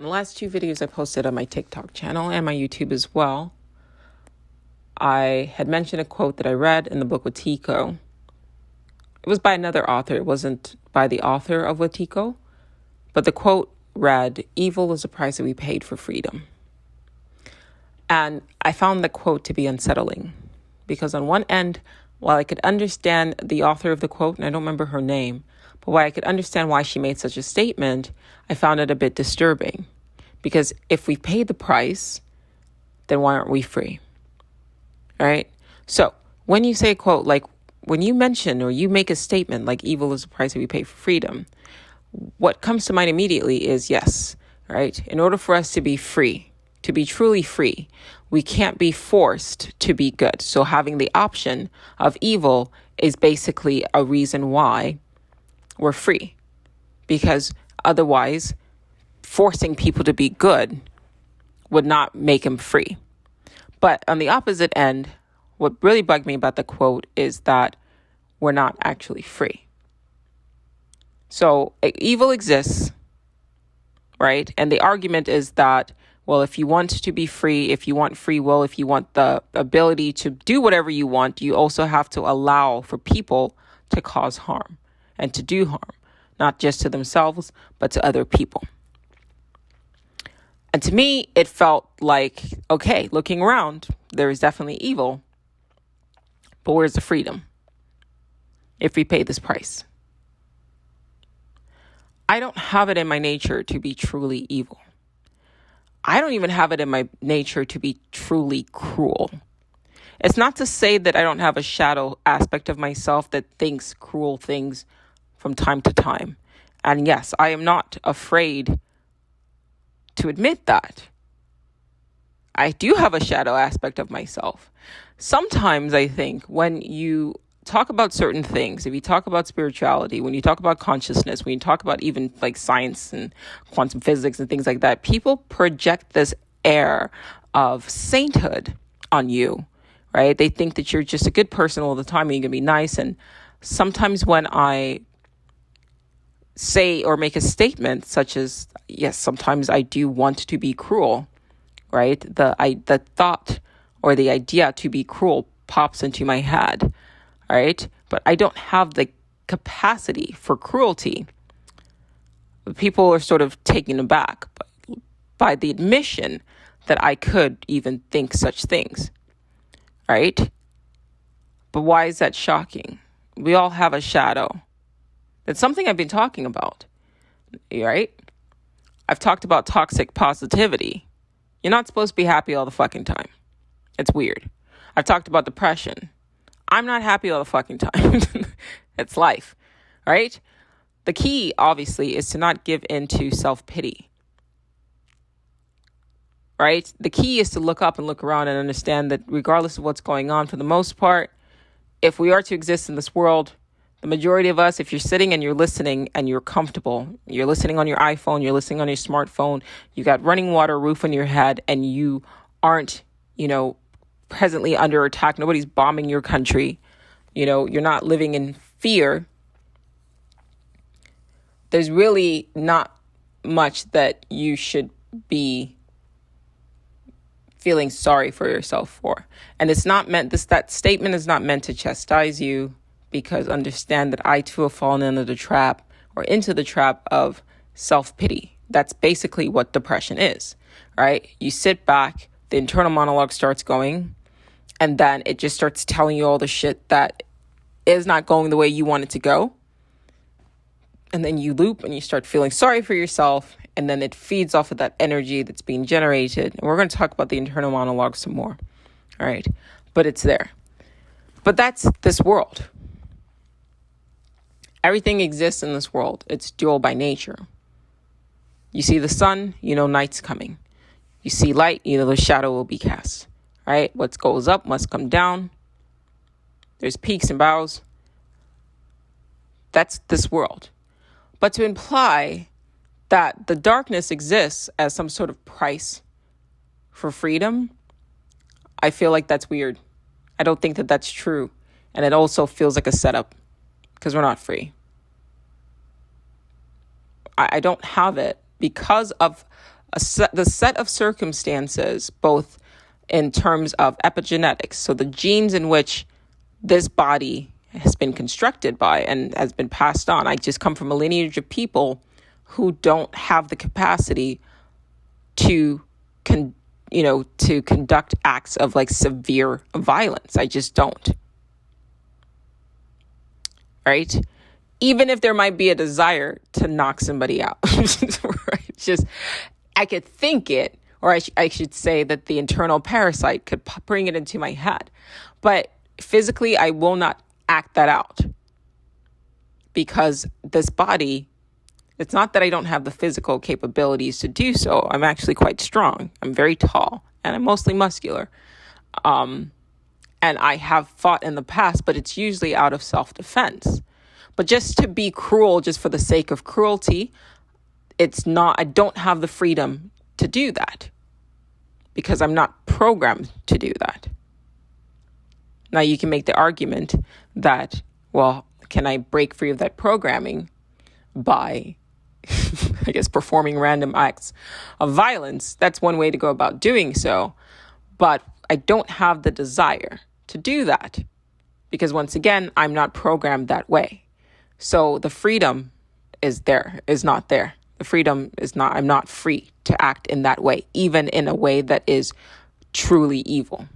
In the last 2 videos I posted on my TikTok channel and my YouTube as well, I had mentioned a quote that I read in the book Wetiko. It was by another author. It wasn't by the author of Wetiko, but the quote read, "Evil is the price that we paid for freedom." And I found the quote to be unsettling because on one end, while I could understand the author of the quote, and I don't remember her name, but while I could understand why she made such a statement, I found it a bit disturbing. Because if we paid the price, then why aren't we free? Right? So when you say a quote, like when you mention or you make a statement like evil is the price that we pay for freedom, what comes to mind immediately is yes, right? In order for us to be free, to be truly free, we can't be forced to be good. So having the option of evil is basically a reason why we're free. Because otherwise, forcing people to be good would not make them free. But on the opposite end, what really bugged me about the quote is that we're not actually free. So evil exists, right? And the argument is that, well, if you want to be free, if you want free will, if you want the ability to do whatever you want, you also have to allow for people to cause harm and to do harm, not just to themselves, but to other people. And to me, it felt like, okay, looking around, there is definitely evil, but where's the freedom if we pay this price? I don't have it in my nature to be truly evil. I don't even have it in my nature to be truly cruel. It's not to say that I don't have a shadow aspect of myself that thinks cruel things from time to time. And yes, I am not afraid to admit that. I do have a shadow aspect of myself. Sometimes I think when you talk about certain things, if you talk about spirituality, when you talk about consciousness, when you talk about even like science and quantum physics and things like that, people project this air of sainthood on you, right? They think that you're just a good person all the time and you're going to be nice. And sometimes when I say or make a statement such as, yes, sometimes I do want to be cruel, right? The thought or the idea to be cruel pops into my head, right? But I don't have the capacity for cruelty. People are sort of taken aback by the admission that I could even think such things, right? But why is that shocking? We all have a shadow. That's something I've been talking about, right? I've talked about toxic positivity. You're not supposed to be happy all the fucking time. It's weird. I've talked about depression. I'm not happy all the fucking time. It's life, right? The key, obviously, is to not give in to self-pity, right? The key is to look up and look around and understand that regardless of what's going on, for the most part, if we are to exist in this world, the majority of us, if you're sitting and you're listening and you're comfortable, you're listening on your iPhone, you're listening on your smartphone, you got running water, roof on your head, and you aren't, presently under attack. Nobody's bombing your country. You're not living in fear. There's really not much that you should be feeling sorry for yourself for. And it's not meant, that statement is not meant to chastise you, because understand that I too have fallen into the trap of self-pity. That's basically what depression is, right? You sit back, the internal monologue starts going, and then it just starts telling you all the shit that is not going the way you want it to go. And then you loop and you start feeling sorry for yourself, and then it feeds off of that energy that's being generated. And we're going to talk about the internal monologue some more, all right? But it's there. But that's this world. Everything exists in this world. It's dual by nature. You see the sun, night's coming. You see light, the shadow will be cast, right? What goes up must come down. There's peaks and valleys. That's this world. But to imply that the darkness exists as some sort of price for freedom, I feel like that's weird. I don't think that that's true. And it also feels like a setup. Because we're not free. I don't have it because of the set of circumstances, both in terms of epigenetics, so the genes in which this body has been constructed by and has been passed on. I just come from a lineage of people who don't have the capacity to conduct acts of like severe violence. I just don't. Right? Even if there might be a desire to knock somebody out. Right? Just, I could think it, or I should say that the internal parasite could bring it into my head. But physically, I will not act that out. Because this body, it's not that I don't have the physical capabilities to do so. I'm actually quite strong. I'm very tall, and I'm mostly muscular. And I have fought in the past, but it's usually out of self-defense. But just to be cruel, just for the sake of cruelty, I don't have the freedom to do that because I'm not programmed to do that. Now you can make the argument that, well, can I break free of that programming by, I guess, performing random acts of violence? That's one way to go about doing so. But I don't have the desire to do that because, once again, I'm not programmed that way. So the freedom is not there. The freedom is not, I'm not free to act in that way, even in a way that is truly evil.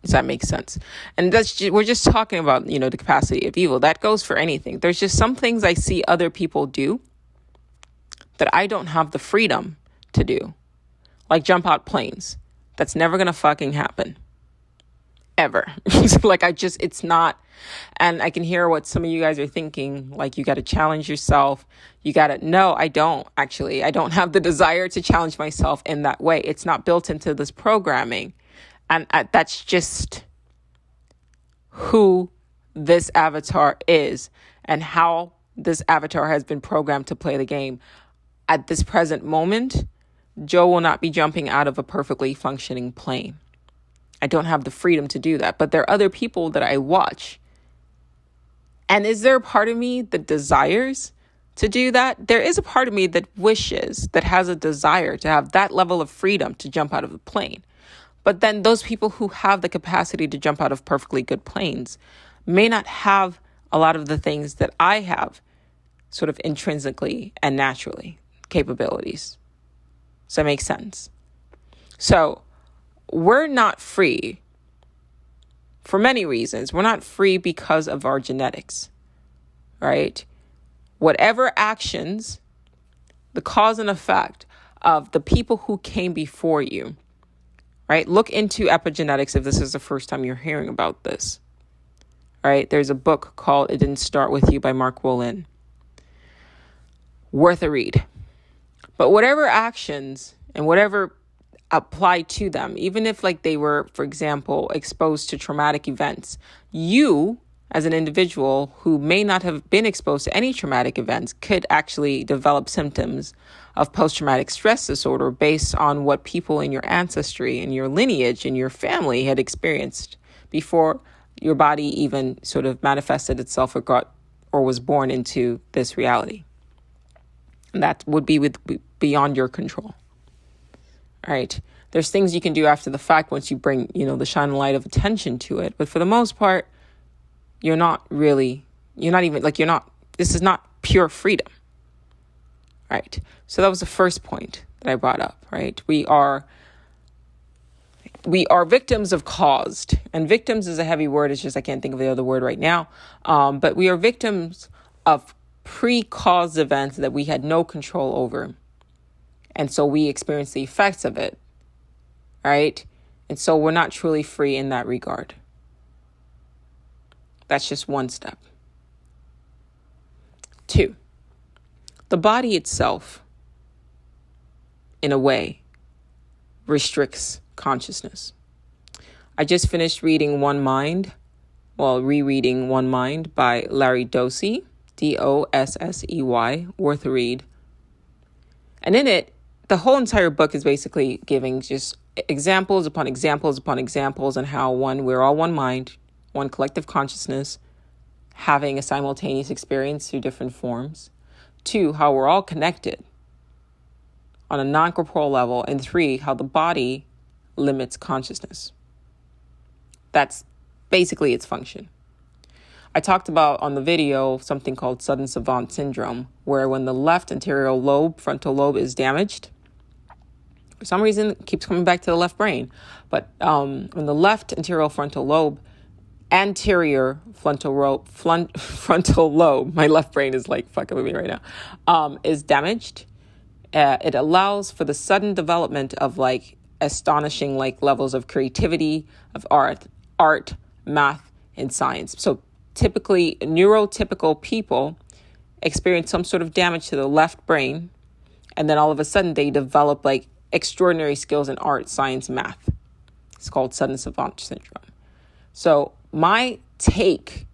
Does that make sense? And we're just talking about, the capacity of evil. That goes for anything. There's just some things I see other people do that I don't have the freedom to do. Like jump out planes. That's never going to fucking happen. Ever. It's not. And I can hear what some of you guys are thinking. Like, you got to challenge yourself. No, I don't actually. I don't have the desire to challenge myself in that way. It's not built into this programming. And that's just who this avatar is and how this avatar has been programmed to play the game. At this present moment, Joe will not be jumping out of a perfectly functioning plane. I don't have the freedom to do that. But there are other people that I watch. And is there a part of me that desires to do that? There is a part of me that wishes, that has a desire to have that level of freedom to jump out of the plane. But then those people who have the capacity to jump out of perfectly good planes may not have a lot of the things that I have sort of intrinsically and naturally, capabilities. Does that make sense? So we're not free for many reasons. We're not free because of our genetics, right? Whatever actions, the cause and effect of the people who came before you, right? Look into epigenetics if this is the first time you're hearing about this, right? There's a book called It Didn't Start With You by Mark Wolin. Worth a read. But whatever actions and whatever apply to them, even if like they were, for example, exposed to traumatic events, you as an individual who may not have been exposed to any traumatic events could actually develop symptoms of post-traumatic stress disorder based on what people in your ancestry and your lineage and your family had experienced before your body even sort of manifested itself or was born into this reality. And that would be beyond your control. All right. There's things you can do after the fact once you bring, the shining light of attention to it. But for the most part, this is not pure freedom. Right. So that was the first point that I brought up, right? We are victims of caused, and victims is a heavy word. It's just, I can't think of the other word right now. But we are victims of pre-caused events that we had no control over. And so we experience the effects of it, right? And so we're not truly free in that regard. That's just one step. 2, the body itself, in a way, restricts consciousness. I just finished reading rereading One Mind by Larry Dossey, Dossey, worth a read. And in it, the whole entire book is basically giving just examples upon examples upon examples on how, one, we're all one mind, one collective consciousness, having a simultaneous experience through different forms. 2, how we're all connected, on a non-corporeal level, and 3, how the body limits consciousness. That's basically its function. I talked about on the video something called sudden savant syndrome, where when the left anterior lobe, frontal lobe, is damaged, for some reason it keeps coming back to the left brain, but when the left anterior frontal lobe, frontal lobe, my left brain is like fucking with me right now, is damaged, it allows for the sudden development of like astonishing like levels of creativity, of art, math, and science. So typically neurotypical people experience some sort of damage to the left brain, and then all of a sudden they develop like extraordinary skills in art, science, math. It's called sudden savant syndrome. So my take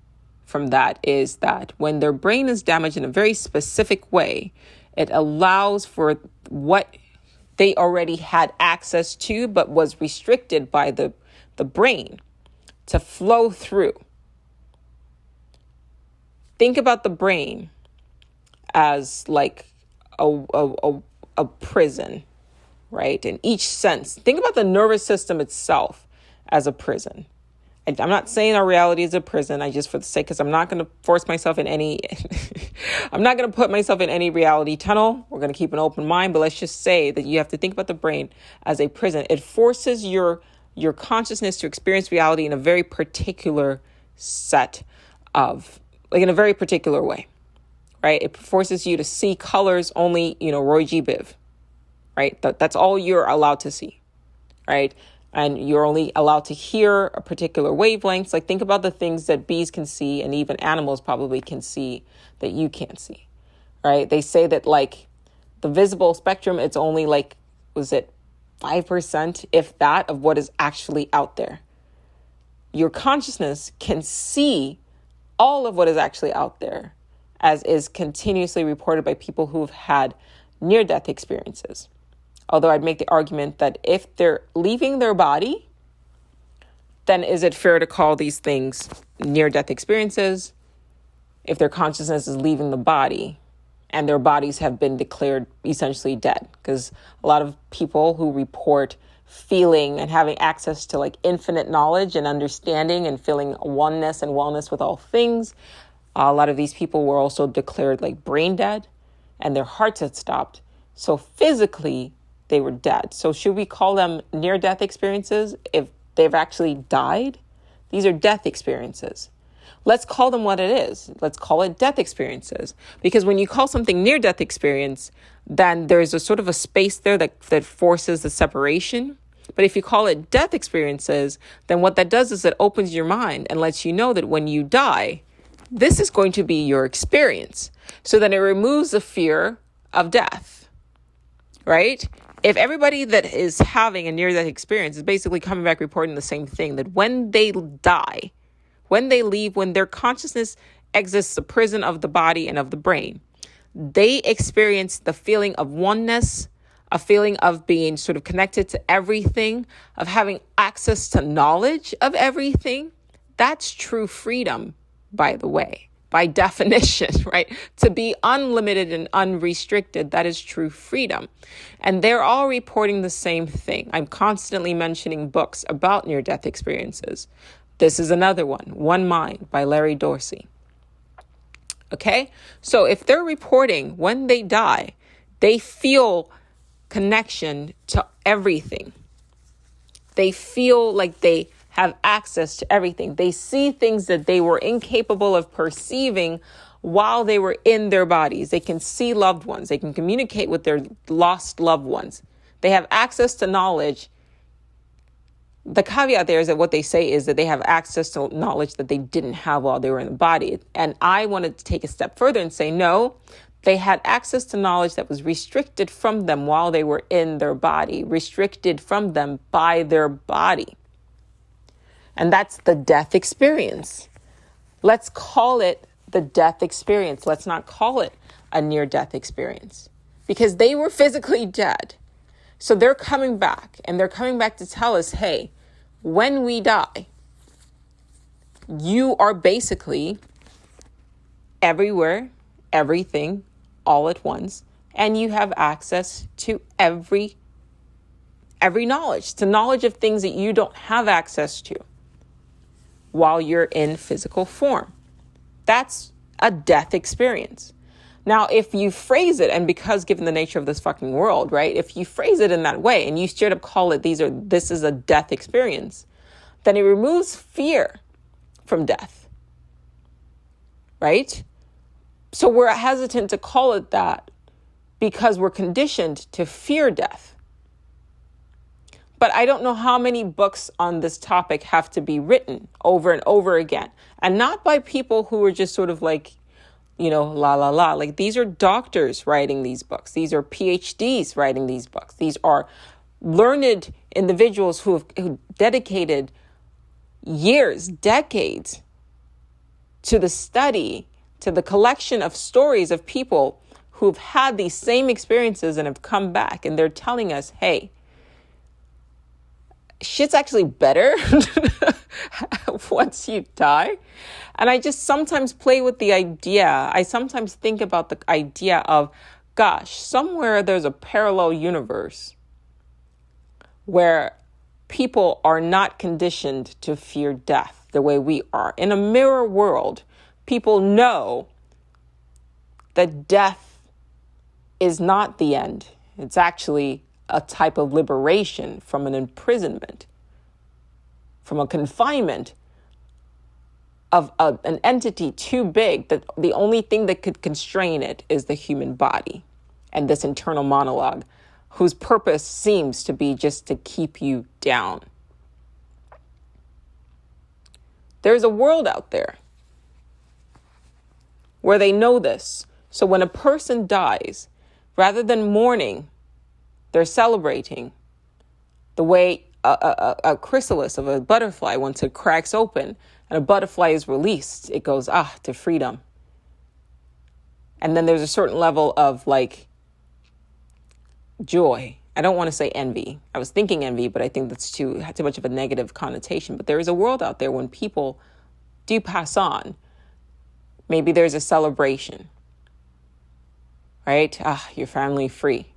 from that is that when their brain is damaged in a very specific way, it allows for what they already had access to but was restricted by the brain to flow through. Think about the brain as like a prison, right? In each sense. Think about the nervous system itself as a prison. And I'm not saying our reality is a prison. I just, for the sake, because I'm not going to force myself in any, I'm not going to put myself in any reality tunnel. We're going to keep an open mind, but let's just say that you have to think about the brain as a prison. It forces your consciousness to experience reality in a very particular set of, like in a very particular way, right? It forces you to see colors only, Roy G. Biv, right? That's all you're allowed to see, right? And you're only allowed to hear a particular wavelengths. Like think about the things that bees can see and even animals probably can see that you can't see, right? They say that like the visible spectrum, it's only like, was it 5%, if that, of what is actually out there. Your consciousness can see all of what is actually out there, as is continuously reported by people who've had near-death experiences. Although I'd make the argument that if they're leaving their body, then is it fair to call these things near-death experiences if their consciousness is leaving the body and their bodies have been declared essentially dead? Because a lot of people who report feeling and having access to like infinite knowledge and understanding and feeling oneness and wellness with all things, a lot of these people were also declared like brain dead and their hearts had stopped. So physically, they were dead. So should we call them near-death experiences if they've actually died? These are death experiences. Let's call them what it is. Let's call it death experiences. Because when you call something near-death experience, then there's a sort of a space there that forces the separation. But if you call it death experiences, then what that does is it opens your mind and lets you know that when you die, this is going to be your experience. So then it removes the fear of death, right? If everybody that is having a near-death experience is basically coming back reporting the same thing, that when they die, when they leave, when their consciousness exits the prison of the body and of the brain, they experience the feeling of oneness, a feeling of being sort of connected to everything, of having access to knowledge of everything. That's true freedom, by the way. By definition, right? To be unlimited and unrestricted, that is true freedom. And they're all reporting the same thing. I'm constantly mentioning books about near-death experiences. This is another one, One Mind by Larry Dossey. Okay? So if they're reporting when they die, they feel connection to everything. They feel like they have access to everything. They see things that they were incapable of perceiving while they were in their bodies. They can see loved ones. They can communicate with their lost loved ones. They have access to knowledge. The caveat there is that what they say is that they have access to knowledge that they didn't have while they were in the body. And I wanted to take a step further and say, no, they had access to knowledge that was restricted from them while they were in their body, restricted from them by their body. And that's the death experience. Let's call it the death experience. Let's not call it a near-death experience because they were physically dead. So they're coming back and they're coming back to tell us, hey, when we die, you are basically everywhere, everything, all at once. and you have access to every knowledge, to knowledge of things that you don't have access to while you're in physical form. That's a death experience. Now, if you phrase it, and because given the nature of this fucking world, right, if you phrase it in that way and you straight up call it this is a death experience, then it removes fear from death, right? So we're hesitant to call it that because we're conditioned to fear death. But I don't know how many books on this topic have to be written over and over again, and not by people who are just sort of like, la, la, la. Like, these are doctors writing these books. These are PhDs writing these books. These are learned individuals who dedicated years, decades to the study, to the collection of stories of people who've had these same experiences and have come back. And they're telling us, hey, shit's actually better once you die. And I just sometimes play with the idea. I sometimes think about the idea of, gosh, somewhere there's a parallel universe where people are not conditioned to fear death the way we are. In a mirror world, people know that death is not the end. It's actually a type of liberation from an imprisonment, from a confinement of an entity too big that the only thing that could constrain it is the human body and this internal monologue, whose purpose seems to be just to keep you down. There's a world out there where they know this. So when a person dies, rather than mourning, they're celebrating the way a chrysalis of a butterfly, once it cracks open and a butterfly is released, it goes, to freedom. And then there's a certain level of like joy. I don't want to say envy. I was thinking envy, but I think that's too much of a negative connotation. But there is a world out there when people do pass on. Maybe there's a celebration, right? You're finally free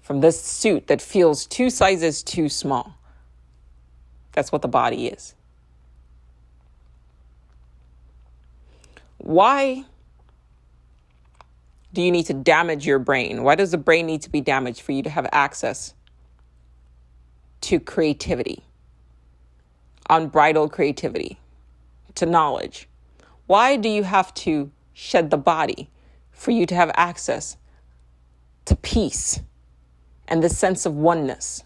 from this suit that feels 2 sizes too small. That's what the body is. Why do you need to damage your brain? Why does the brain need to be damaged for you to have access to creativity, unbridled creativity, to knowledge? Why do you have to shed the body for you to have access to peace and the sense of oneness?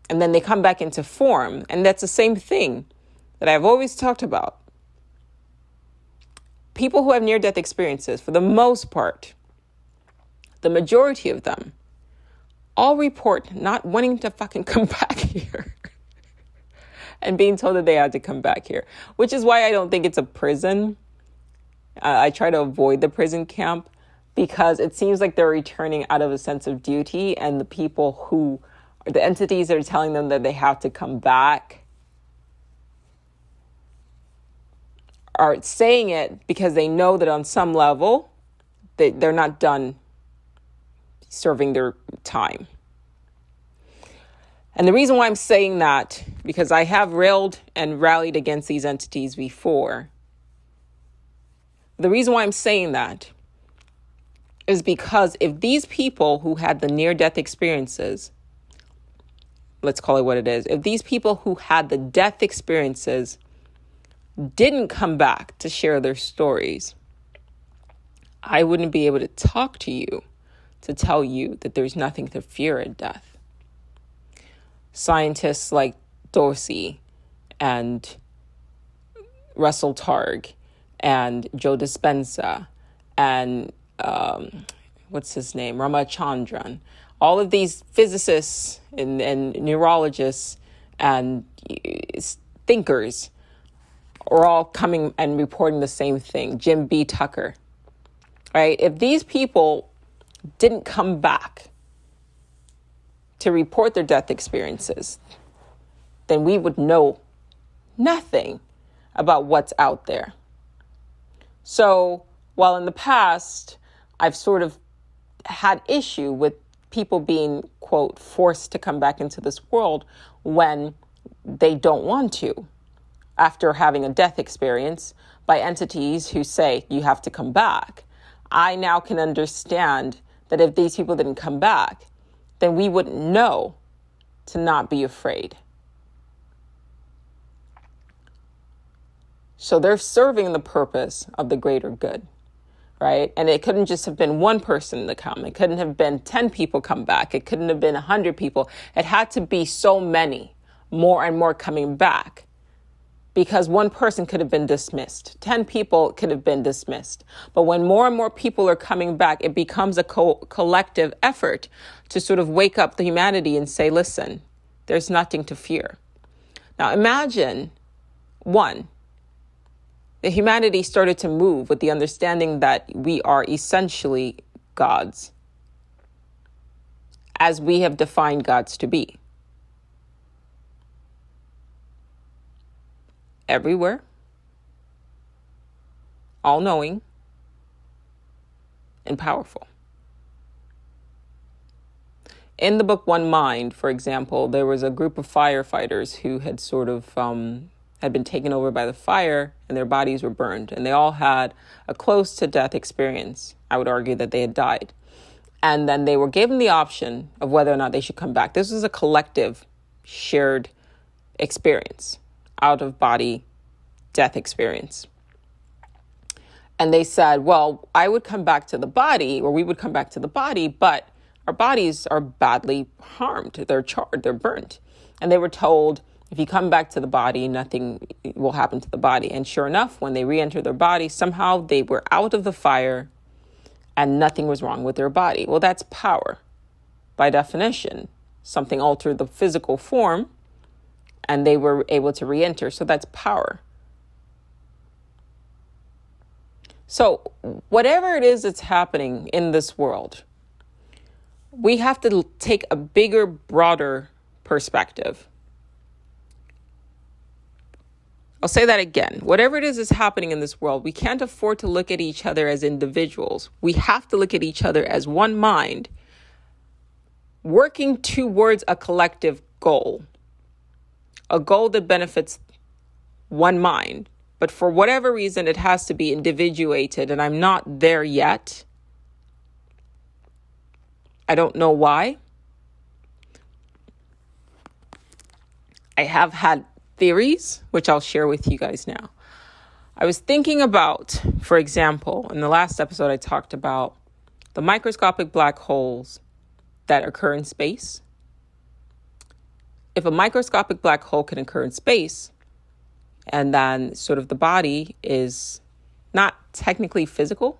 And then they come back into form. And that's the same thing that I've always talked about. People who have near-death experiences, for the most part, the majority of them, all report not wanting to fucking come back here and being told that they had to come back here, which is why I don't think it's a prison. I try to avoid the prison camp because it seems like they're returning out of a sense of duty, and the entities that are telling them that they have to come back are saying it because they know that on some level they're not done serving their time. And the reason why I'm saying that, because I have railed and rallied against these entities before. The reason why I'm saying that is because if these people who had the near-death experiences, let's call it what it is, if these people who had the death experiences didn't come back to share their stories, I wouldn't be able to talk to you to tell you that there's nothing to fear at death. Scientists like Dossey and Russell Targ and Joe Dispenza and what's his name, Ramachandran, all of these physicists and neurologists and thinkers are all coming and reporting the same thing. Jim B. Tucker, right? If these people didn't come back to report their death experiences, then we would know nothing about what's out there. So while in the past, I've sort of had issue with people being, quote, forced to come back into this world when they don't want to, after having a death experience by entities who say you have to come back. I now can understand that if these people didn't come back, then we wouldn't know to not be afraid. So they're serving the purpose of the greater good, right? And it couldn't just have been one person to come. It couldn't have been 10 people come back. It couldn't have been 100 people. It had to be so many, more and more coming back, because one person could have been dismissed. 10 people could have been dismissed. But when more and more people are coming back, it becomes a collective effort to sort of wake up the humanity and say, listen, there's nothing to fear. Now imagine, one, the humanity started to move with the understanding that we are essentially gods, as we have defined gods to be. Everywhere, all-knowing, and powerful. In the book One Mind, for example, there was a group of firefighters who had sort of had been taken over by the fire, and their bodies were burned, and they all had a close to death experience. I would argue that they had died. And then they were given the option of whether or not they should come back. This was a collective shared experience, out of body death experience. And they said, well, I would come back to the body, or we would come back to the body, but our bodies are badly harmed. They're charred, they're burnt. And they were told, if you come back to the body, nothing will happen to the body. And sure enough, when they re-enter their body, somehow they were out of the fire and nothing was wrong with their body. Well, that's power. By definition, something altered the physical form and they were able to re-enter. So that's power. So whatever it is that's happening in this world, we have to take a bigger, broader perspective. I'll say that again. Whatever it is that's happening in this world, we can't afford to look at each other as individuals. We have to look at each other as one mind, working towards a collective goal. A goal that benefits one mind. But for whatever reason, it has to be individuated, and I'm not there yet. I don't know why. I have had theories, which I'll share with you guys now. I was thinking about, for example, in the last episode, I talked about the microscopic black holes that occur in space. If a microscopic black hole can occur in space, and then sort of the body is not technically physical,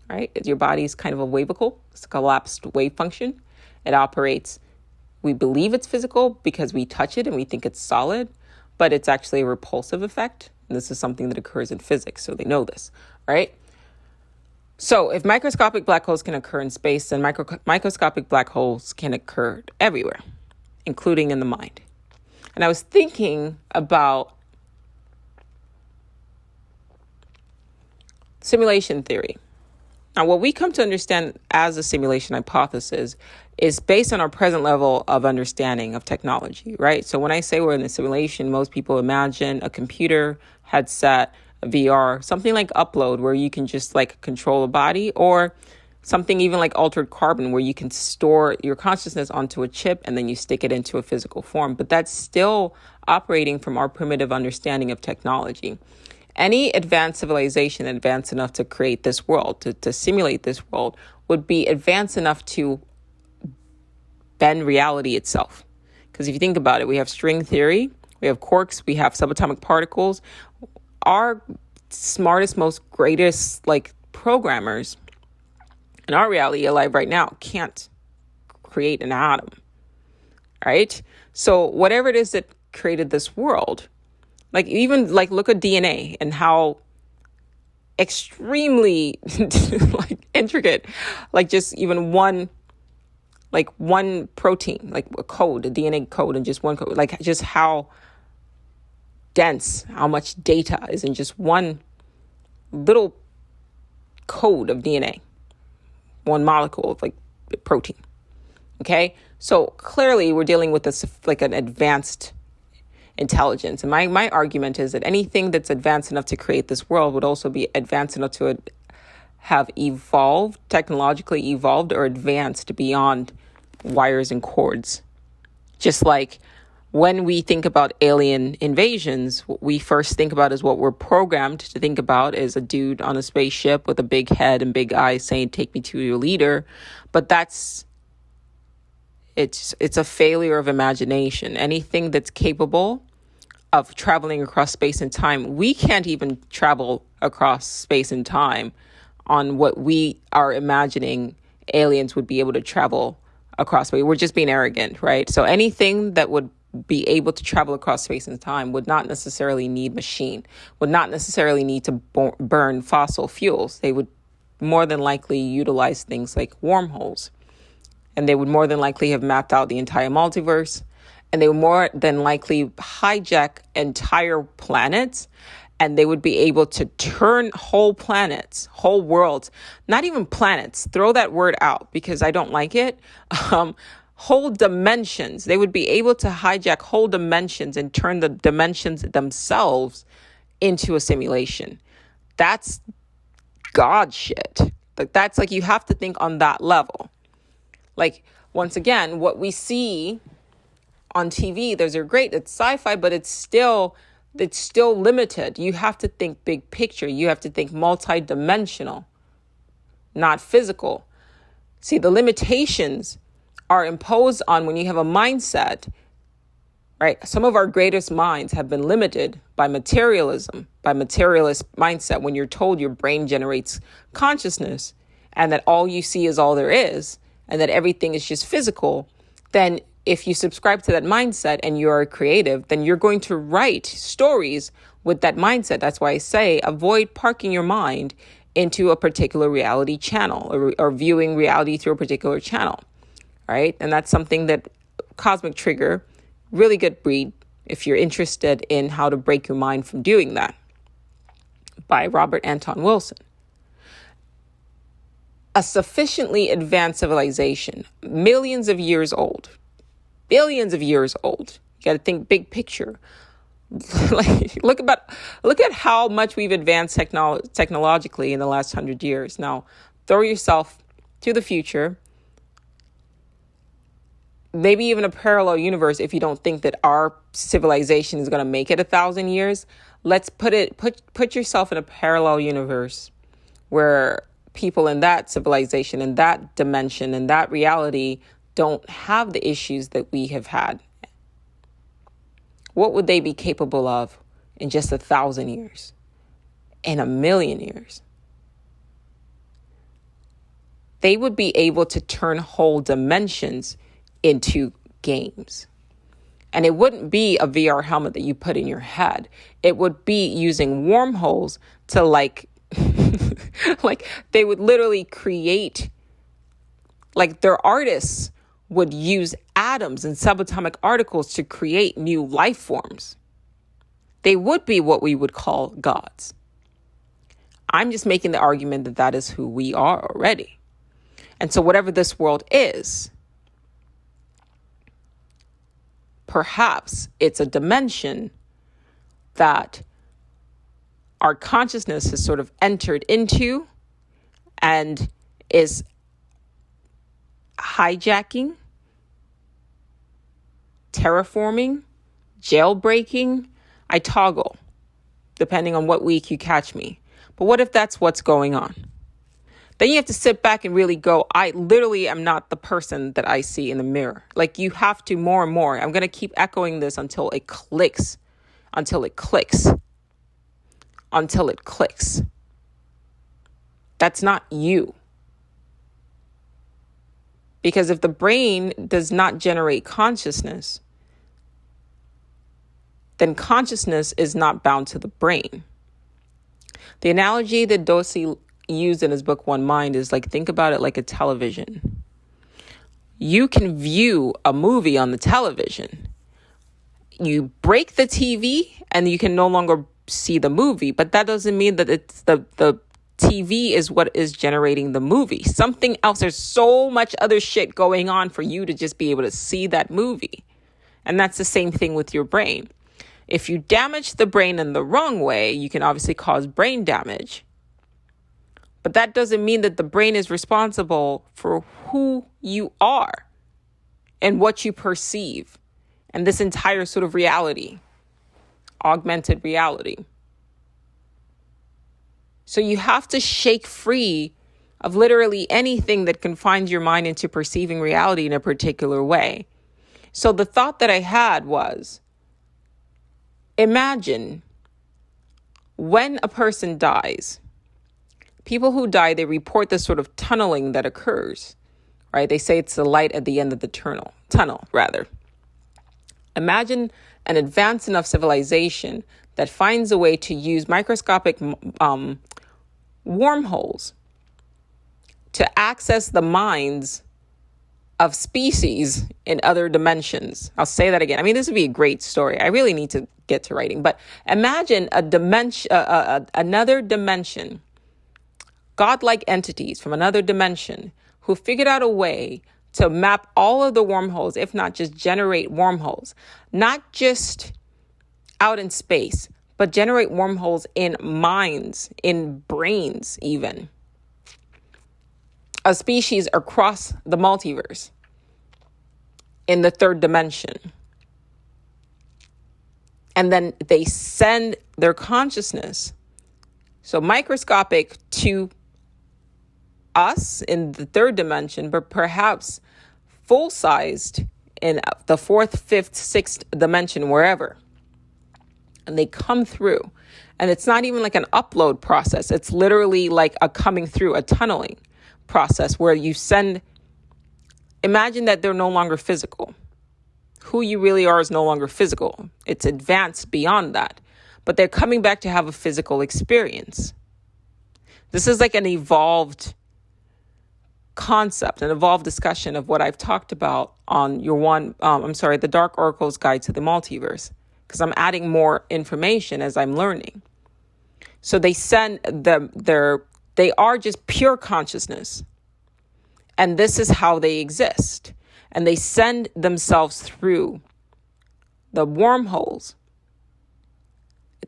right? Your body is kind of a wavicle. It's a collapsed wave function. It operates, we believe it's physical because we touch it and we think it's solid, but it's actually a repulsive effect. And this is something that occurs in physics, so they know this, right? So if microscopic black holes can occur in space, then microscopic black holes can occur everywhere, including in the mind. And I was thinking about simulation theory. Now, what we come to understand as a simulation hypothesis is based on our present level of understanding of technology, right? So when I say we're in a simulation, most people imagine a computer, headset, a VR, something like Upload, where you can just like control a body, or something even like altered carbon, where you can store your consciousness onto a chip and then you stick it into a physical form. But that's still operating from our primitive understanding of technology. Any advanced civilization advanced enough to create this world, to simulate this world, would be advanced enough to bend reality itself. Because if you think about it, we have string theory, we have quarks, we have subatomic particles. Our smartest, most greatest programmers in our reality alive right now can't create an atom, right? So whatever it is that created this world, look at DNA and how extremely intricate, just even one protein, a code, a DNA code, and just one code, just how dense, how much data is in just one little code of DNA. one molecule of like protein. Okay, so clearly we're dealing with this like an advanced intelligence. And my argument is that anything that's advanced enough to create this world would also be advanced enough to have evolved, technologically evolved or advanced beyond wires and cords. Just like when we think about alien invasions, what we first think about is what we're programmed to think about is a dude on a spaceship with a big head and big eyes saying, "Take me to your leader." But it's a failure of imagination. Anything that's capable of traveling across space and time, we can't even travel across space and time on what we are imagining aliens would be able to travel across space. We're just being arrogant, right? So anything that would be able to travel across space and time would not necessarily need machine, would not necessarily need to burn fossil fuels. They would more than likely utilize things like wormholes. And they would more than likely have mapped out the entire multiverse. And they would more than likely hijack entire planets. And they would be able to turn whole planets, whole worlds, not even planets. Throw that word out because I don't like it. Whole dimensions. They would be able to hijack whole dimensions and turn the dimensions themselves into a simulation. That's God shit. Like that's like you have to think on that level. Like once again, what we see on TV, those are great. It's sci-fi, but it's still limited. You have to think big picture. You have to think multi-dimensional, not physical. See, the limitations are imposed on when you have a mindset, right? Some of our greatest minds have been limited by materialism, by materialist mindset. When you're told your brain generates consciousness and that all you see is all there is and that everything is just physical, then if you subscribe to that mindset and you're creative, then you're going to write stories with that mindset. That's why I say avoid parking your mind into a particular reality channel or viewing reality through a particular channel, right? And that's something that Cosmic Trigger, really good read if you're interested in how to break your mind from doing that, by Robert Anton Wilson. A sufficiently advanced civilization, millions of years old, billions of years old. You got to think big picture. Like look at how much we've advanced technologically in the last 100 years. Now, throw yourself to the future. Maybe even a parallel universe if you don't think that our civilization is going to make it 1,000 years. Let's put yourself in a parallel universe where people in that civilization, in that dimension, in that reality don't have the issues that we have had. What would they be capable of in just 1,000 years? In 1,000,000 years? They would be able to turn whole dimensions into games. And it wouldn't be a VR helmet that you put in your head. It would be using wormholes to like they would literally create, like their artists would use atoms and subatomic particles to create new life forms. They would be what we would call gods. I'm just making the argument that that is who we are already. And so whatever this world is, perhaps it's a dimension that our consciousness has sort of entered into and is hijacking, terraforming, jailbreaking. I toggle, depending on what week you catch me. But what if that's what's going on? Then you have to sit back and really go, I literally am not the person that I see in the mirror. Like you have to more and more. I'm going to keep echoing this until it clicks, until it clicks. That's not you. Because if the brain does not generate consciousness, then consciousness is not bound to the brain. The analogy that Dossey used in his book, One Mind, is like, think about it like a television. You can view a movie on the television. You break the TV and you can no longer see the movie, but that doesn't mean that it's the TV is what is generating the movie. Something else. There's so much other shit going on for you to just be able to see that movie. And that's the same thing with your brain. If you damage the brain in the wrong way, you can obviously cause brain damage. But that doesn't mean that the brain is responsible for who you are and what you perceive and this entire sort of reality, augmented reality. So you have to shake free of literally anything that confines your mind into perceiving reality in a particular way. So the thought that I had was, imagine when a person dies, people who die, they report this sort of tunneling that occurs, right? They say it's the light at the end of the tunnel. Imagine an advanced enough civilization that finds a way to use microscopic wormholes to access the minds of species in other dimensions. I'll say that again. I mean, this would be a great story. I really need to get to writing. But imagine another dimension, godlike entities from another dimension who figured out a way to map all of the wormholes, if not just generate wormholes, not just out in space, but generate wormholes in minds, in brains even, a species across the multiverse in the third dimension. And then they send their consciousness, so microscopic, to us in the third dimension, but perhaps full-sized in the fourth, fifth, sixth dimension, wherever. And they come through. And it's not even like an upload process. It's literally like a coming through, a tunneling process where you send, imagine that they're no longer physical. Who you really are is no longer physical. It's advanced beyond that. But they're coming back to have a physical experience. This is like an evolved concept, an evolved discussion of what I've talked about on the Dark Oracle's Guide to the Multiverse, because I'm adding more information as I'm learning. So they send they are just pure consciousness. And this is how they exist. And they send themselves through the wormholes.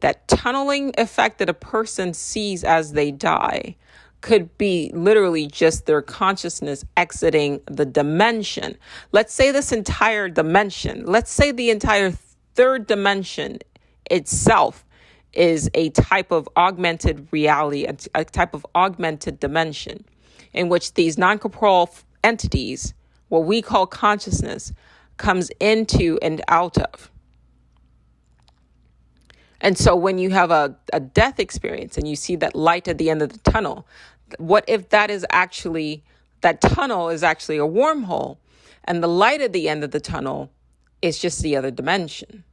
That tunneling effect that a person sees as they die could be literally just their consciousness exiting the dimension. Let's say this entire dimension, let's say the entire third dimension itself is a type of augmented reality, a type of augmented dimension in which these non-corporeal entities, what we call consciousness, comes into and out of. And so when you have a death experience and you see that light at the end of the tunnel, what if that tunnel is actually a wormhole and the light at the end of the tunnel is just the other dimension?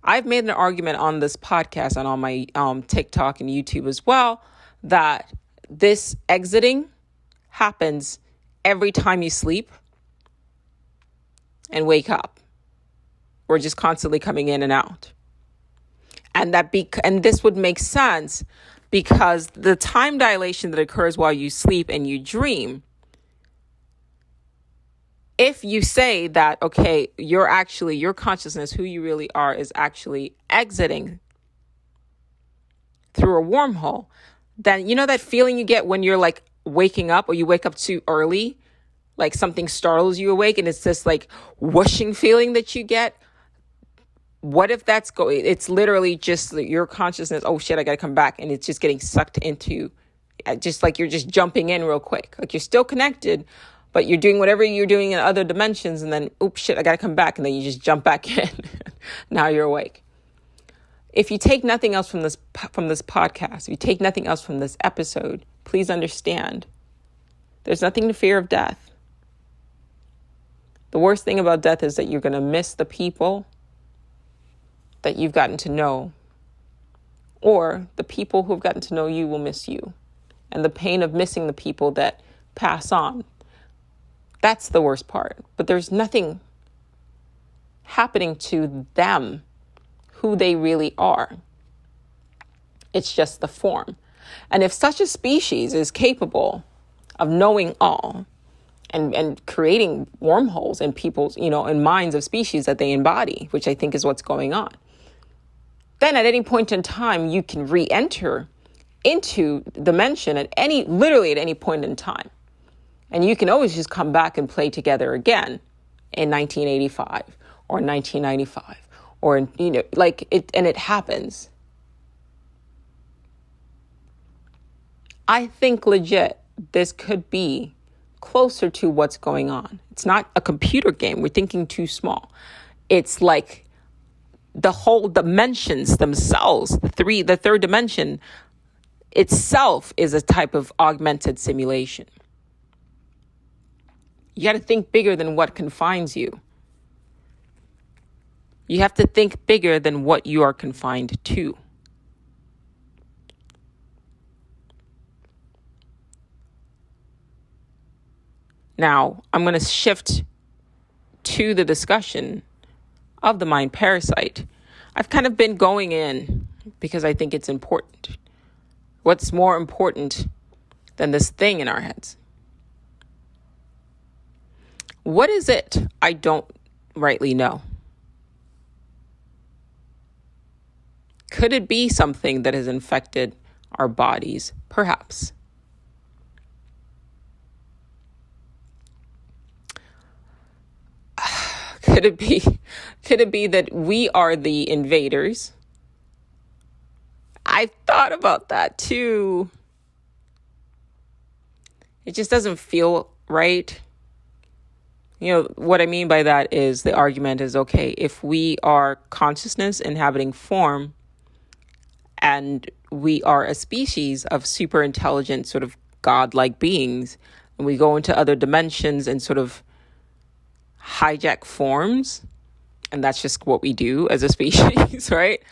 I've made an argument on this podcast and on my TikTok and YouTube as well that this exiting happens every time you sleep and wake up. We're just constantly coming in and out. And this would make sense because the time dilation that occurs while you sleep and you dream, if you say that, okay, your consciousness, who you really are, is actually exiting through a wormhole, then you know that feeling you get when you're like waking up or you wake up too early, like something startles you awake and it's this like whooshing feeling that you get. What if it's literally just your consciousness, oh shit, I gotta come back, and it's just getting sucked into, just like you're just jumping in real quick. Like you're still connected, but you're doing whatever you're doing in other dimensions, and then, oops, shit, I gotta come back, and then you just jump back in. Now you're awake. If you take nothing else from this podcast, if you take nothing else from this episode, please understand, there's nothing to fear of death. The worst thing about death is that you're gonna miss the people that you've gotten to know, or the people who've gotten to know you will miss you. And the pain of missing the people that pass on, that's the worst part. But there's nothing happening to them, who they really are. It's just the form. And if such a species is capable of knowing all and creating wormholes in people's, in minds of species that they embody, which I think is what's going on, then at any point in time, you can re-enter into dimension literally at any point in time. And you can always just come back and play together again in 1985 or 1995 or, and it happens. I think legit, this could be closer to what's going on. It's not a computer game. We're thinking too small. It's like the whole dimensions themselves, the third dimension itself is a type of augmented simulation. You got to think bigger than what confines you. You have to think bigger than what you are confined to. Now, I'm going to shift to the discussion of the mind parasite. I've kind of been going in because I think it's important. What's more important than this thing in our heads? What is it? I don't rightly know. Could it be something that has infected our bodies? Perhaps. Could it be that we are the invaders? I thought about that too. It just doesn't feel right. What I mean by that is the argument is, okay, if we are consciousness inhabiting form and we are a species of super intelligent sort of godlike beings, and we go into other dimensions and sort of hijack forms, and that's just what we do as a species, right?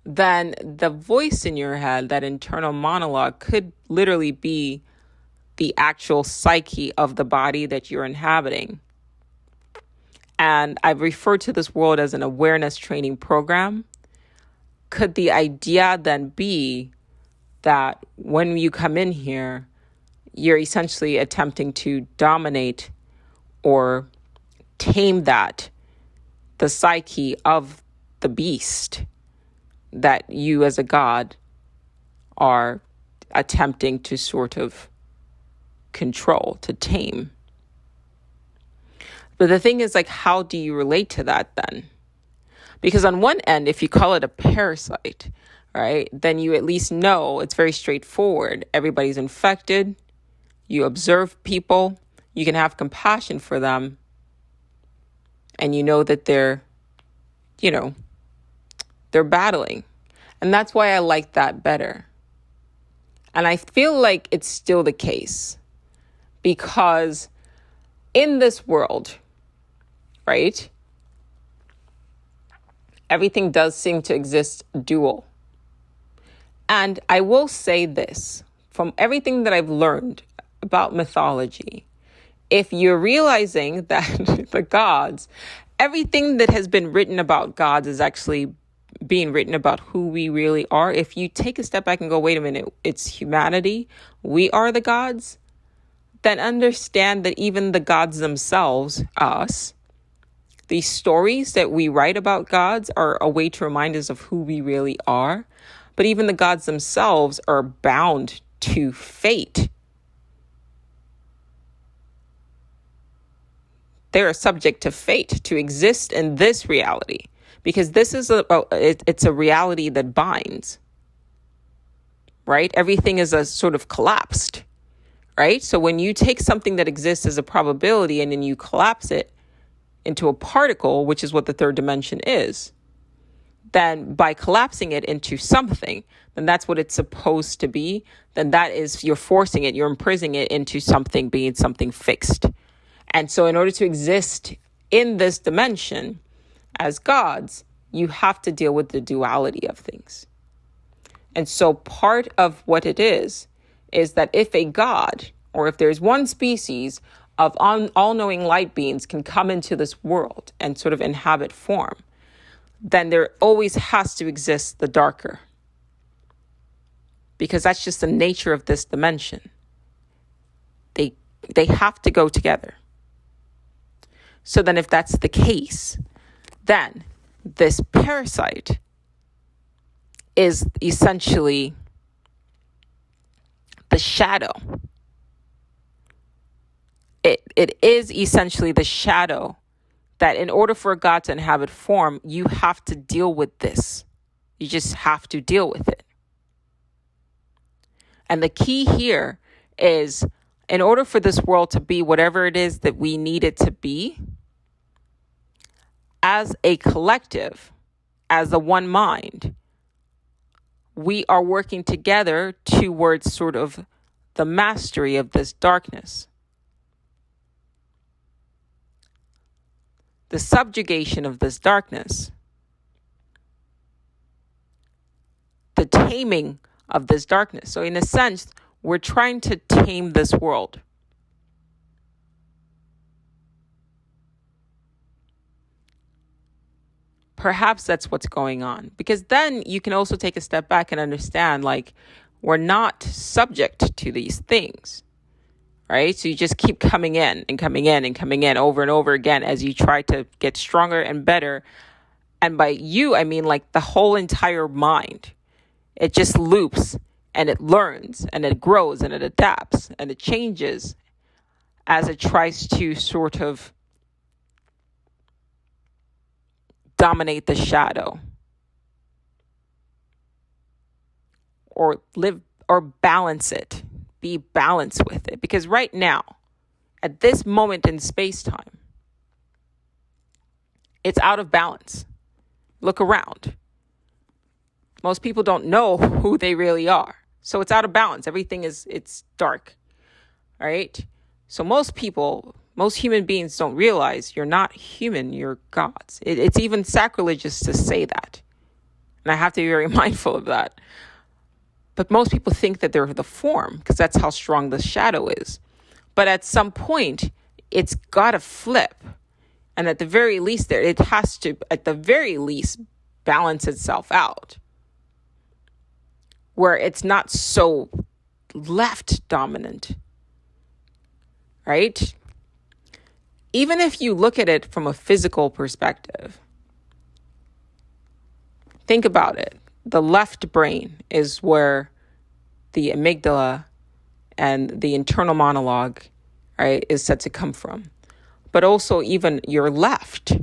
Then the voice in your head, that internal monologue, could literally be the actual psyche of the body that you're inhabiting. And I've referred to this world as an awareness training program. Could the idea then be that when you come in here, you're essentially attempting to dominate or tame the psyche of the beast that you as a god are attempting to sort of control, to tame? But the thing is, how do you relate to that then? Because on one end, if you call it a parasite, right, then you at least know it's very straightforward. Everybody's infected. You observe people. You can have compassion for them. And you know that they're battling. And that's why I like that better. And I feel like it's still the case. Because in this world, right, everything does seem to exist dual. And I will say this, from everything that I've learned about mythology, if you're realizing that the gods, everything that has been written about gods is actually being written about who we really are. If you take a step back and go, wait a minute, it's humanity, we are the gods, then understand that even the gods themselves, us, these stories that we write about gods are a way to remind us of who we really are. But even the gods themselves are bound to fate. They are subject to fate, to exist in this reality, because this is it's a reality that binds, right? Everything is a sort of collapsed, right? So when you take something that exists as a probability and then you collapse it into a particle, which is what the third dimension is, then by collapsing it into something, then that's what it's supposed to be. Then that is, you're forcing it, you're imprisoning it into something being something fixed. And so in order to exist in this dimension as gods, you have to deal with the duality of things. And so part of what it is that if a god, or if there's one species of all-knowing light beings can come into this world and sort of inhabit form, then there always has to exist the darker. because that's just the nature of this dimension. They have to go together. So then if that's the case, then this parasite is essentially the shadow. It is essentially the shadow that in order for God to inhabit form, you have to deal with this. You just have to deal with it. And the key here is, in order for this world to be whatever it is that we need it to be, as a collective, as a one mind, we are working together towards sort of the mastery of this darkness. The subjugation of this darkness. The taming of this darkness. So in a sense, we're trying to tame this world. Perhaps that's what's going on. Because then you can also take a step back and understand, like, we're not subject to these things, right? So you just keep coming in and coming in and coming in over and over again as you try to get stronger and better. And by you, I mean like the whole entire mind. It just loops and it learns and it grows and it adapts and it changes as it tries to sort of dominate the shadow or live or balance it, be balanced with it. Because right now, at this moment in space-time, it's out of balance. Look around. Most people don't know who they really are. So it's out of balance. Everything it's dark. All right? So most human beings don't realize you're not human, you're gods. It's even sacrilegious to say that. And I have to be very mindful of that. But most people think that they're the form because that's how strong the shadow is. But at some point, it's got to flip. And at the very least, it has to, at the very least, balance itself out. Where it's not so left dominant. Right? Even if you look at it from a physical perspective, think about it. The left brain is where the amygdala and the internal monologue, right, is said to come from. But also even your left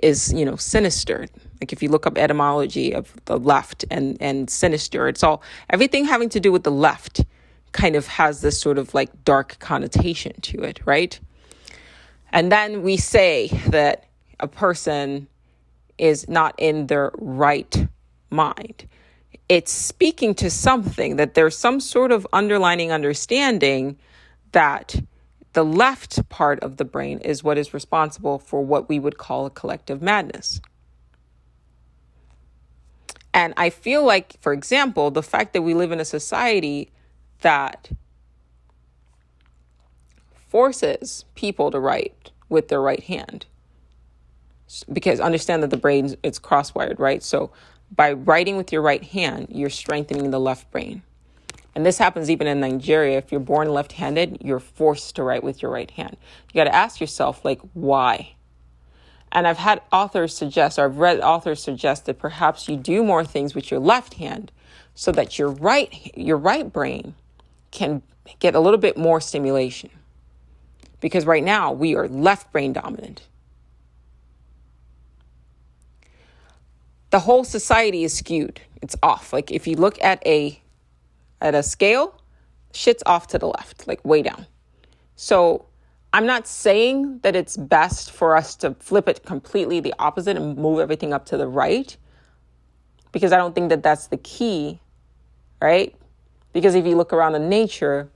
is, sinister. Like if you look up etymology of the left and sinister, it's all, everything having to do with the left kind of has this sort of like dark connotation to it, right? And then we say that a person is not in their right mind. It's speaking to something, that there's some sort of underlining understanding that the left part of the brain is what is responsible for what we would call a collective madness. And I feel like, for example, the fact that we live in a society that forces people to write with their right hand, because understand that the brain, it's cross-wired, right? So by writing with your right hand, you're strengthening the left brain. And this happens even in Nigeria. If you're born left-handed, you're forced to write with your right hand. You got to ask yourself, like, why? And I've had authors suggest, or I've read authors suggest that perhaps you do more things with your left hand so that your right brain can get a little bit more stimulation. Because right now we are left brain dominant. The whole society is skewed. It's off. Like if you look at a scale, shit's off to the left, like way down. So I'm not saying that it's best for us to flip it completely the opposite and move everything up to the right, because I don't think that that's the key, right? Because if you look around in nature,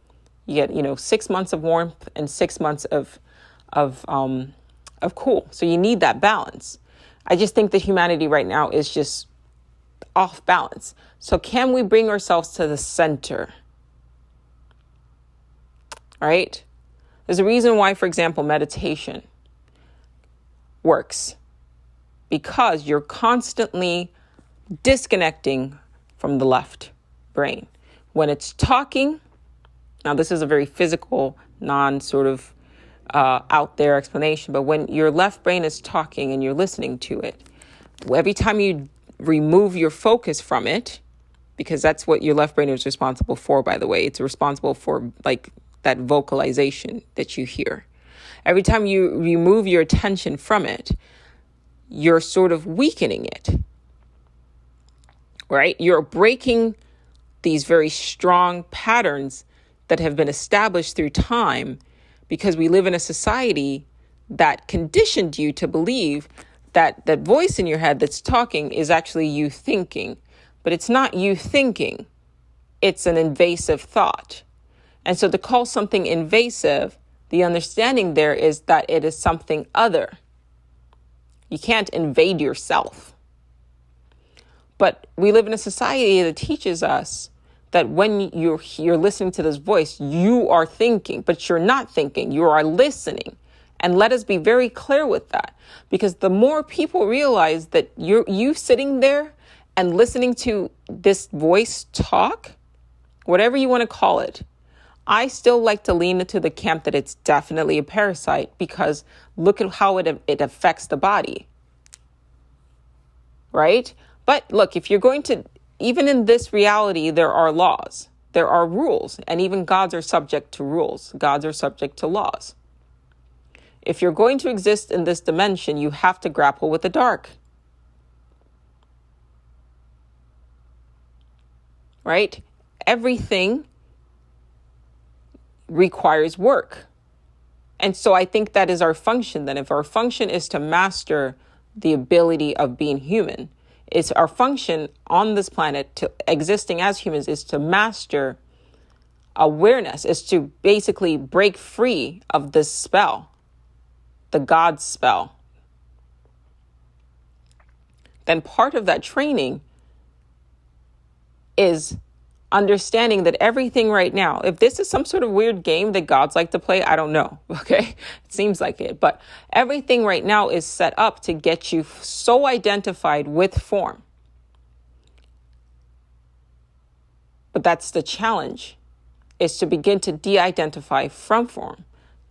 you get, 6 months of warmth and 6 months of cool. So you need that balance. I just think that humanity right now is just off balance. So can we bring ourselves to the center? Right? There's a reason why, for example, meditation works. Because you're constantly disconnecting from the left brain. When it's talking, now this is a very physical, non-sort of out there explanation, but when your left brain is talking and you're listening to it, every time you remove your focus from it, because that's what your left brain is responsible for, by the way. It's responsible for like that vocalization that you hear. Every time you remove your attention from it, you're sort of weakening it, right? You're breaking these very strong patterns that have been established through time, because we live in a society that conditioned you to believe that that voice in your head that's talking is actually you thinking. But it's not you thinking. It's an invasive thought. And so to call something invasive, the understanding there is that it is something other. You can't invade yourself. But we live in a society that teaches us that when you're listening to this voice, you are thinking, but you're not thinking, you are listening. And let us be very clear with that, because the more people realize that you sitting there and listening to this voice talk, whatever you want to call it, I still like to lean into the camp that it's definitely a parasite, because look at how it affects the body, right? But look, if you're going to, even in this reality, there are laws, there are rules, and even gods are subject to rules. Gods are subject to laws. If you're going to exist in this dimension, you have to grapple with the dark. Right? Everything requires work. And so I think that is our function then. If our function is to master the ability of being human, it's our function on this planet, to existing as humans, is to master awareness, is to basically break free of this spell, the God spell. Then part of that training is understanding that everything right now, if this is some sort of weird game that gods like to play, I don't know, okay? It seems like it, but everything right now is set up to get you so identified with form. But that's the challenge, is to begin to de-identify from form,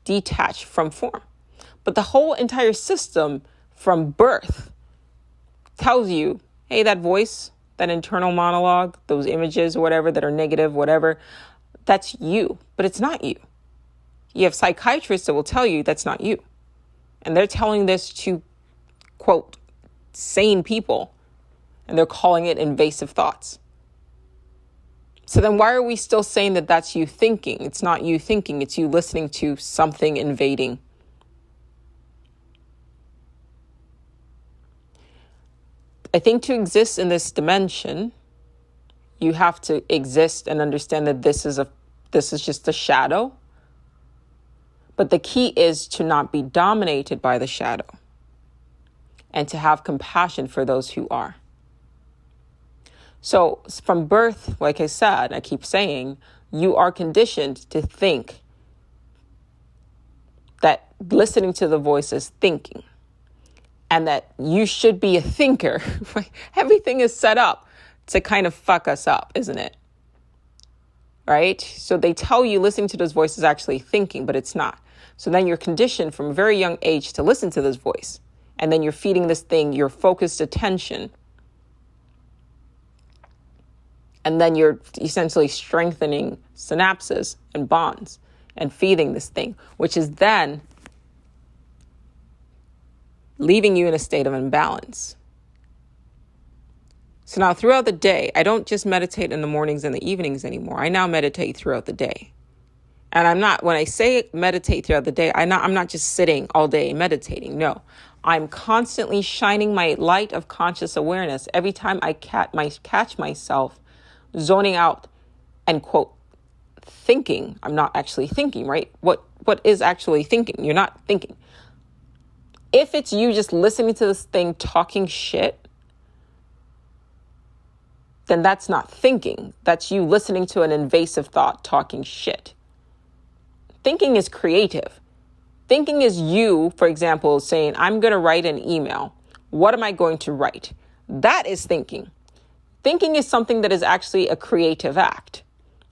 detach from form. But the whole entire system from birth tells you, hey, that voice, that internal monologue, those images or whatever that are negative, whatever, that's you, but it's not you. You have psychiatrists that will tell you that's not you. And they're telling this to, quote, sane people, and they're calling it invasive thoughts. So then why are we still saying that that's you thinking? It's not you thinking, it's you listening to something invading. I think to exist in this dimension, you have to exist and understand that this is just a shadow. But the key is to not be dominated by the shadow and to have compassion for those who are. So from birth, like I said, I keep saying, you are conditioned to think that listening to the voice is thinking. And that you should be a thinker. Everything is set up to kind of fuck us up, isn't it? Right? So they tell you listening to this voice is actually thinking, but it's not. So then you're conditioned from a very young age to listen to this voice. And then you're feeding this thing your focused attention. And then you're essentially strengthening synapses and bonds and feeding this thing, which is then leaving you in a state of imbalance. So now throughout the day, I don't just meditate in the mornings and the evenings anymore. I now meditate throughout the day. And when I say meditate throughout the day, I'm not just sitting all day meditating. No, I'm constantly shining my light of conscious awareness every time I catch myself zoning out and, quote, thinking. I'm not actually thinking, right? What is actually thinking? You're not thinking. If it's you just listening to this thing talking shit, then that's not thinking. That's you listening to an invasive thought talking shit. Thinking is creative. Thinking is you, for example, saying, I'm going to write an email. What am I going to write? That is thinking. Thinking is something that is actually a creative act.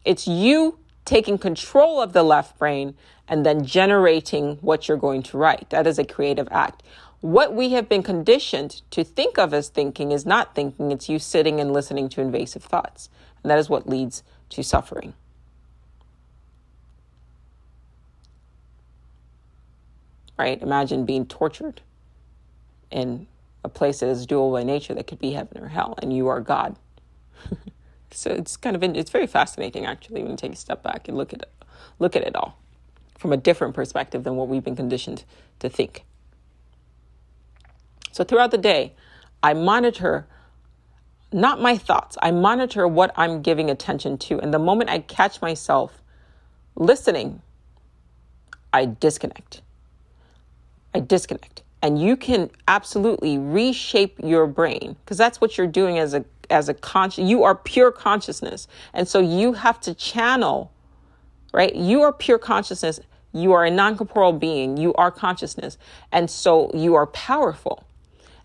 It's you taking control of the left brain and then generating what you're going to write. That is a creative act. What we have been conditioned to think of as thinking is not thinking. It's you sitting and listening to invasive thoughts. And that is what leads to suffering. Right? Imagine being tortured in a place that is dual by nature, that could be heaven or hell, and you are God. So it's it's very fascinating, actually, when you take a step back and look at it all from a different perspective than what we've been conditioned to think. So throughout the day, I monitor not my thoughts. I monitor what I'm giving attention to. And the moment I catch myself listening, I disconnect. And you can absolutely reshape your brain, because that's what you're doing as a conscious. You are pure consciousness. And so you have to channel, right? You are pure consciousness. You are a non-corporeal being. You are consciousness. And so you are powerful.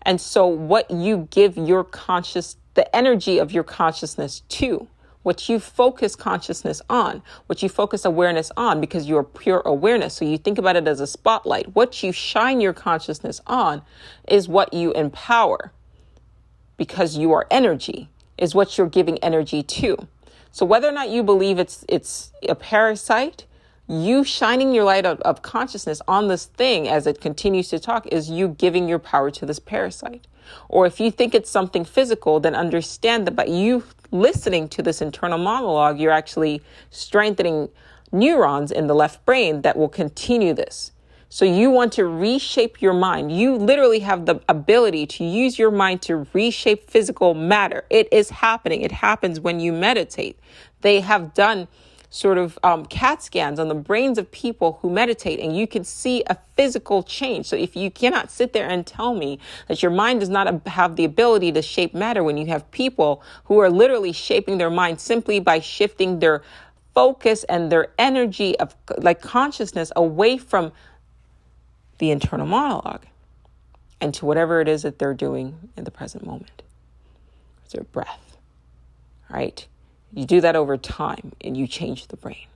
And so what you give the energy of your consciousness to, what you focus consciousness on, what you focus awareness on, because you are pure awareness. So you think about it as a spotlight. What you shine your consciousness on is what you empower, because you are energy, is what you're giving energy to. So whether or not you believe it's a parasite, you shining your light of consciousness on this thing as it continues to talk is you giving your power to this parasite. Or if you think it's something physical, then understand that by you listening to this internal monologue, you're actually strengthening neurons in the left brain that will continue this. So you want to reshape your mind. You literally have the ability to use your mind to reshape physical matter. It is happening. It happens when you meditate. They have done sort of CAT scans on the brains of people who meditate, and you can see a physical change. So if you cannot sit there and tell me that your mind does not have the ability to shape matter, when you have people who are literally shaping their mind simply by shifting their focus and their energy of like consciousness away from the internal monologue and to whatever it is that they're doing in the present moment. It's their breath, right? You do that over time and you change the brain.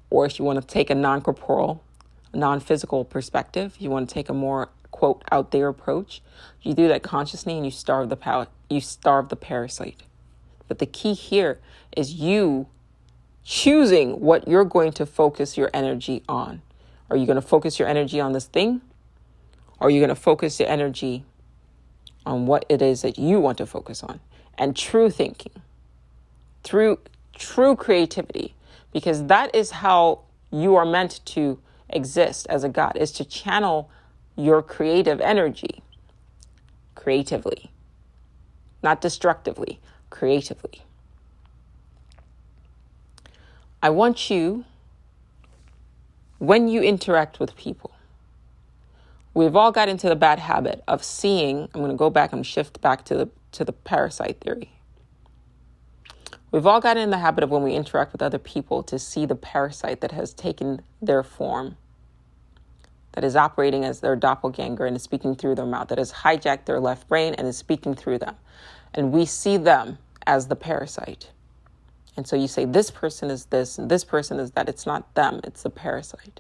Or if you want to take a non-corporeal, non-physical perspective, you want to take a more, quote, out there approach, you do that consciously and you starve the parasite. But the key here is you choosing what you're going to focus your energy on. Are you going to focus your energy on this thing? Or are you going to focus your energy on what it is that you want to focus on? And true thinking. Through true creativity, because that is how you are meant to exist as a God, is to channel your creative energy creatively, not destructively, creatively. I want you, when you interact with people, we've all got into the bad habit of seeing, I'm going to go back and shift back to the parasite theory. We've all gotten in the habit of when we interact with other people to see the parasite that has taken their form, that is operating as their doppelganger and is speaking through their mouth, that has hijacked their left brain and is speaking through them. And we see them as the parasite. And so you say, this person is this and this person is that. It's not them, it's the parasite.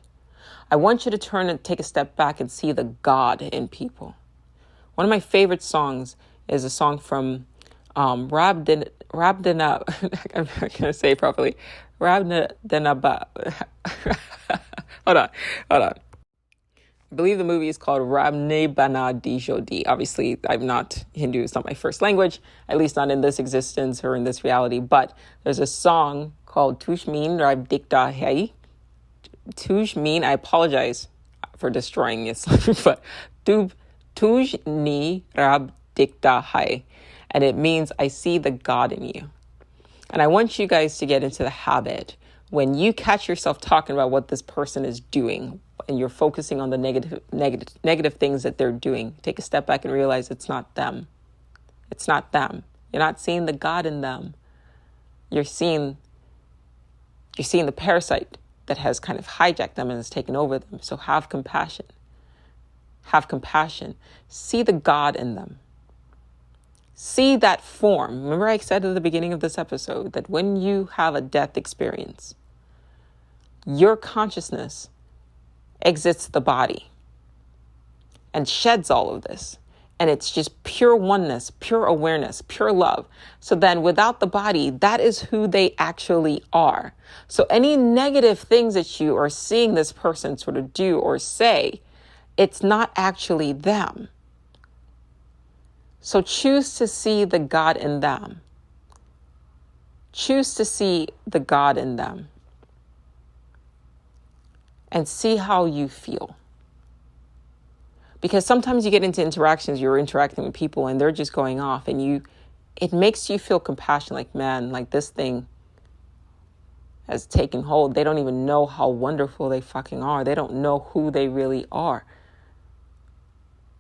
I want you to turn and take a step back and see the God in people. One of my favorite songs is a song from I'm not going to say it properly. Rabdenaba. Hold on. I believe the movie is called Rabne Bana Dijodi. Obviously, I'm not Hindu. It's not my first language, at least not in this existence or in this reality. But there's a song called Tushmin Rab Dikta Hai. Tushmin, I apologize for destroying this, but Tujni Rab Dikta Hai. And it means I see the God in you. And I want you guys to get into the habit when you catch yourself talking about what this person is doing and you're focusing on the negative things that they're doing. Take a step back and realize it's not them. It's not them. You're not seeing the God in them. You're seeing the parasite that has kind of hijacked them and has taken over them. So have compassion. Have compassion. See the God in them. See that form. Remember I said at the beginning of this episode that when you have a death experience, your consciousness exits the body and sheds all of this. And it's just pure oneness, pure awareness, pure love. So then without the body, that is who they actually are. So any negative things that you are seeing this person sort of do or say, it's not actually them. So choose to see the God in them. Choose to see the God in them. And see how you feel. Because sometimes you get into interactions, you're interacting with people and they're just going off and it makes you feel compassion, like, man, like this thing has taken hold. They don't even know how wonderful they fucking are. They don't know who they really are.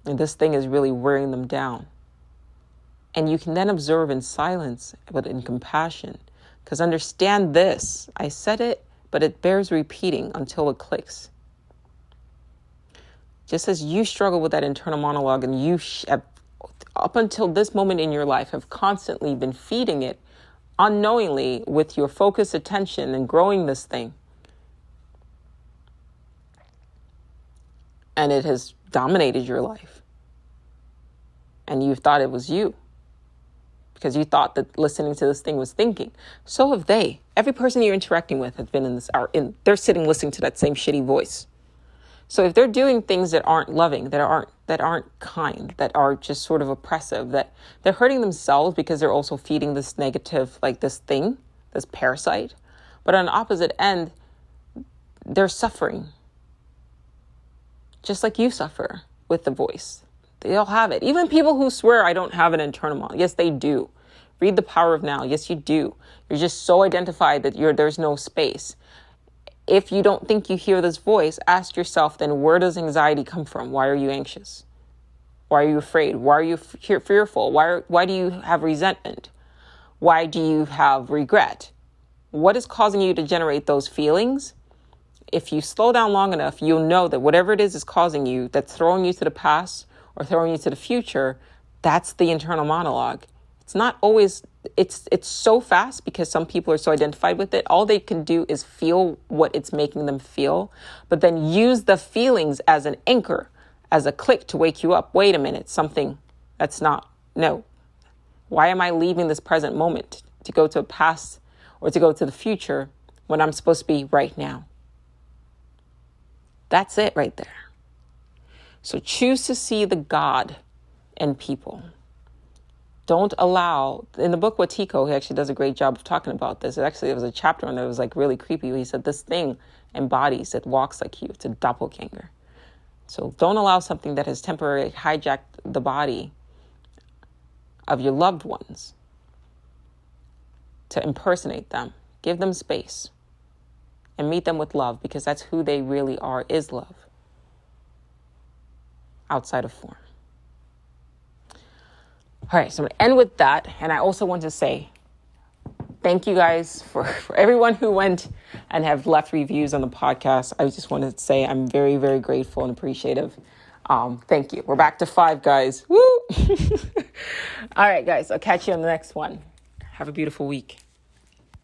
And this thing is really wearing them down. And you can then observe in silence, but in compassion. Because understand this, I said it, but it bears repeating until it clicks. Just as you struggle with that internal monologue and you up until this moment in your life have constantly been feeding it unknowingly with your focused attention and growing this thing. And it has dominated your life. And you thought it was you. Because you thought that listening to this thing was thinking. So have they. Every person you're interacting with has been in this, they're sitting listening to that same shitty voice. So if they're doing things that aren't loving, that aren't kind, that are just sort of oppressive, that they're hurting themselves because they're also feeding this negative, like this thing, this parasite. But on the opposite end, they're suffering. Just like you suffer with the voice. They all have it. Even people who swear I don't have an internal monologue. Yes, they do. Read The Power of Now. Yes, you do. You're just so identified that there's no space. If you don't think you hear this voice, ask yourself, then where does anxiety come from? Why are you anxious? Why are you afraid? Why are you fearful? Why do you have resentment? Why do you have regret? What is causing you to generate those feelings? If you slow down long enough, you'll know that whatever it is causing you, that's throwing you to the past or throwing you to the future, that's the internal monologue. It's not always, it's so fast because some people are so identified with it. All they can do is feel what it's making them feel, but then use the feelings as an anchor, as a click to wake you up. Wait a minute, something that's not, no. Why am I leaving this present moment to go to a past or to go to the future when I'm supposed to be right now? That's it right there. So choose to see the God in people. Don't allow, in the book Watiko, he actually does a great job of talking about this. There was a chapter on there that was like really creepy. He said this thing embodies, it walks like you. It's a doppelganger. So don't allow something that has temporarily hijacked the body of your loved ones to impersonate them. Give them space and meet them with love, because that's who they really are, is love outside of form. All right, so I'm going to end with that. And I also want to say thank you guys for everyone who went and have left reviews on the podcast. I just wanted to say I'm very, very grateful and appreciative. Thank you. We're back to 5, guys. Woo! All right, guys. I'll catch you on the next one. Have a beautiful week.